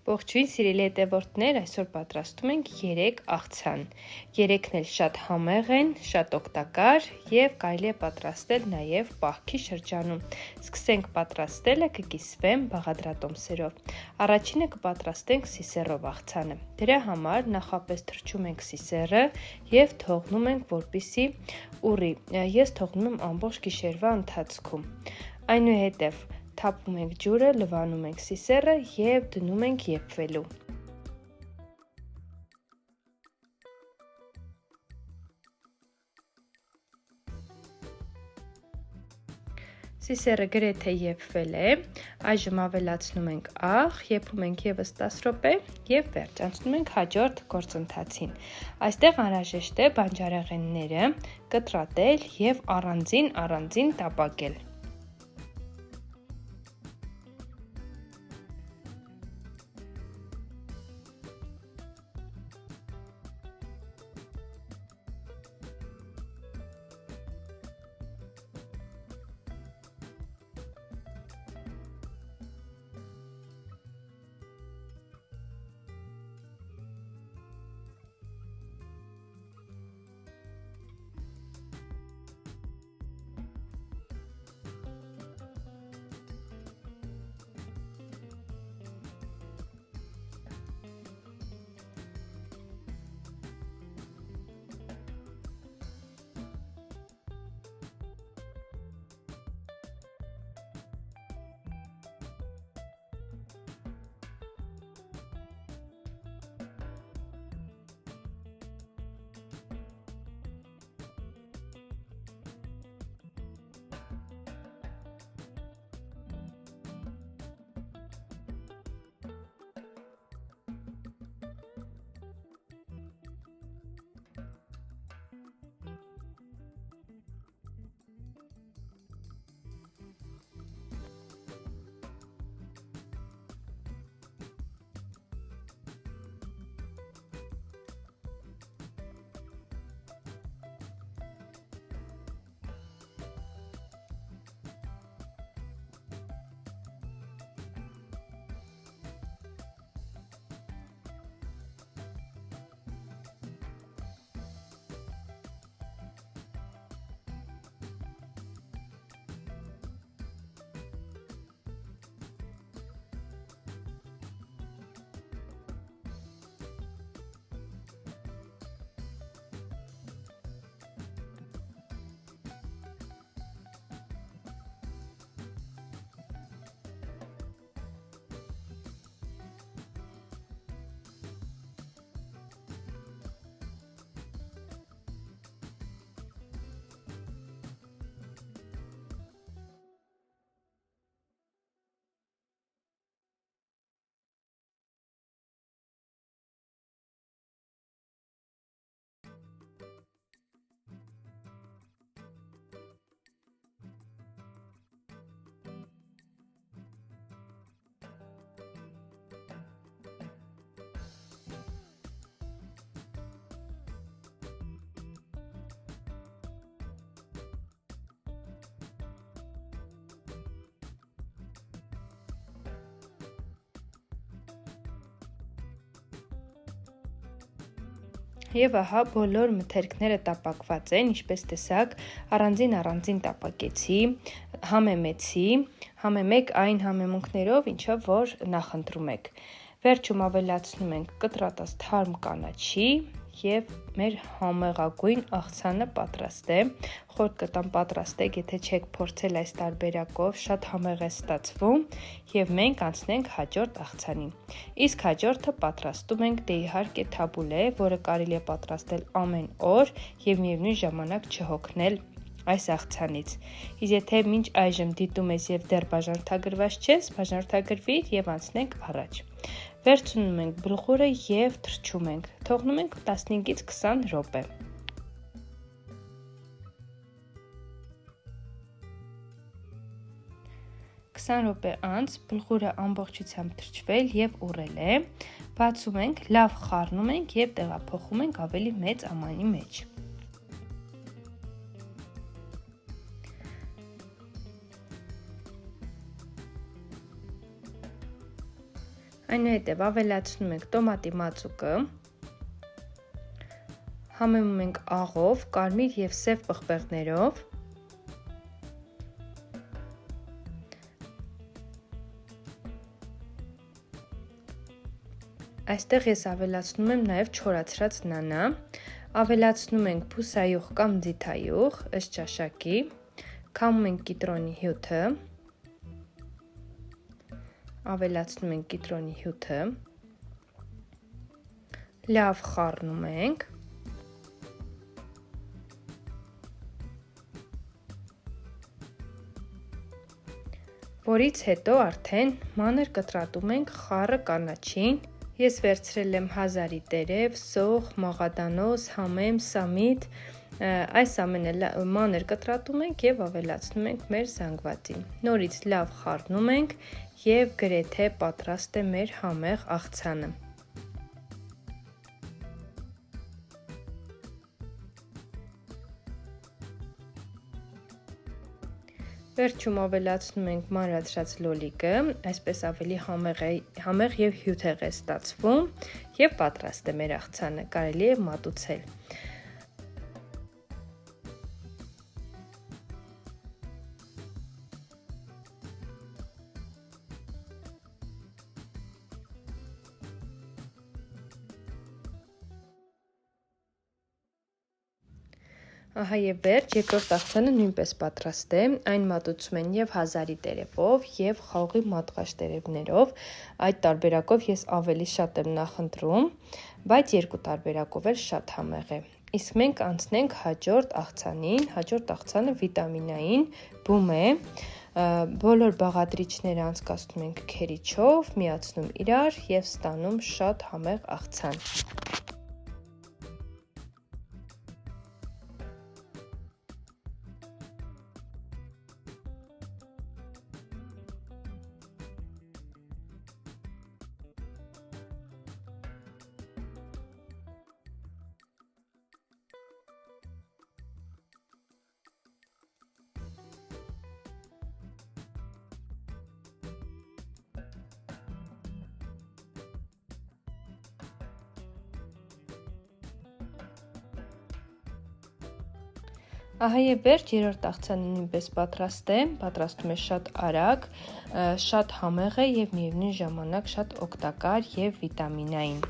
Ողջույն սիրելի հետևորդներ, այսօր պատրաստում ենք 3 աղցան։ 3-ն էլ շատ համեղ են, շատ օգտակար եւ կարելի է պատրաստել նաեւ պահքի շրջանում։ Սկսենք պատրաստելը, կկիսվեմ բաղադրատոմսերով։ Առաջինը կպատրաստենք սիսեռով աղցանը։ Դրա համար նախապես թրջում ենք սիսեռը եւ թողնում ենք, որպեսզի ուռի։ Ես թողնում եմ ամբողջ գիշերվա ընթացքում։ Այնուհետև թափում ենք ջուրը, լվանում ենք սիսեռը եւ դնում ենք եփվելու։ Սիսեռը գրեթե եփվել է, այժմ ավելացնում ենք աղ, եփում ենք եւս 10 րոպե եւ վերջ, անցնում ենք հաջորդ գործընթացին։ Այստեղ անհրաժեշտ է բանջարեղենները կտրատել եւ առանձին տապակել։ Եվ ահա բոլոր մթերքները տապակված են, ինչպես տեսակ, առանձին տապակեցի, համեմեցի, համեմեք այն համեմունքներով, ինչով որ նախընտրում եք։ Վերջում ավելացնում ենք կտրատած թարմ կանաչի եւ մեր համեղագույն աղցանը պատրաստ է։ Խորտ կտամ պատրաստեք, եթե չեք փորձել այս տարբերակով, շատ համեղ է ստացվում եւ մենք անցնենք հաջորդ աղցանին։ Իսկ հաջորդը պատրաստում ենք դե իհարկե թաբուլե, որը կարելի է պատրաստել ամեն օր եւ միևնույն ժամանակ չհոգնել այս աղցանից։ Իսկ եթե մինչ այժմ դիտում ես եւ դեռ բաժանորդագրված չես, բաժանորդագրվիր եւ անցնենք առաջ։ Վերցնում ենք բլխուրը եւ թրջում ենք։ Թողնում ենք 15-ից 20 րոպե։ րոպե անց բլխուրը ամբողջությամբ թրջվել եւ ուռել է, բացում ենք, լավ խառնում ենք եւ տեղափոխում ենք ավելի մեծ ամանի մեջ։ Այնուհետև ավելացնում ենք տոմատի մածուկը, համեմում ենք աղով, կարմիր և սև պղպեղներով, այստեղ ես ավելացնում եմ նաև չորացրած նանա, ավելացնում ենք փուսայուղ կամ ձիթայուղ ըստ ճաշակի, քամում ենք կիտրոնի հյութը, ավելացնում ենք կիտրոնի հյութը, լավ խառնում ենք, որից հետո արդեն մանր կտրատում ենք խառը կանաչին, ես վերցրել եմ հազարի տերև, սող, մաղադանոց, համեմ, սամիտ, այս ամենը մանր կտրատում ենք և ավելացնում ենք մեր զանգվածին, նորից լավ խառնում ենք և գրեթե պատրաստ է մեր համեղ աղցանը։ Վերջում ավելացնում ենք մանրացրած լոլիկը, այսպես ավելի համեղ և հյութեղ է ստացվում և պատրաստ է մեր աղցանը, կարելի է մատուցել։ Ահա և վերջ, երկրորդ աղցանը նույնպես պատրաստ է, այն մատուցում են և հազարի տերևով, և խաղողի մատղաշ տերևներով, այդ տարբերակով ես ավելի շատ եմ նախընտրում, բայց երկու տարբերակով էլ շատ համեղ է։ Իսկ մենք անցնենք հաջորդ աղցանին, հաջորդ աղցանը վիտամինային բում է, բոլոր բաղադրիչները անցկացնում ենք քերիչով, միացնում իրար և ստանում շատ համեղ աղցան։ Ահա և վերջ, երրորդ աղցանը նույնպես պատրաստ է, պատրաստում է շատ արագ, շատ համեղ է և միևնույն ժամանակ շատ օգտակար և վիտամինային։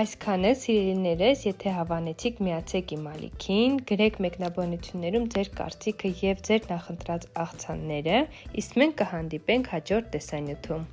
Այսքան է, սիրելիներս, եթե հավանեցիք, միացեք իմ ալիքին, գրեք մեկնաբանություններում ձեր կարծիքը և ձեր նախընտրած աղցանները, իսկ մենք կհանդիպենք հաջորդ տեսանյութում։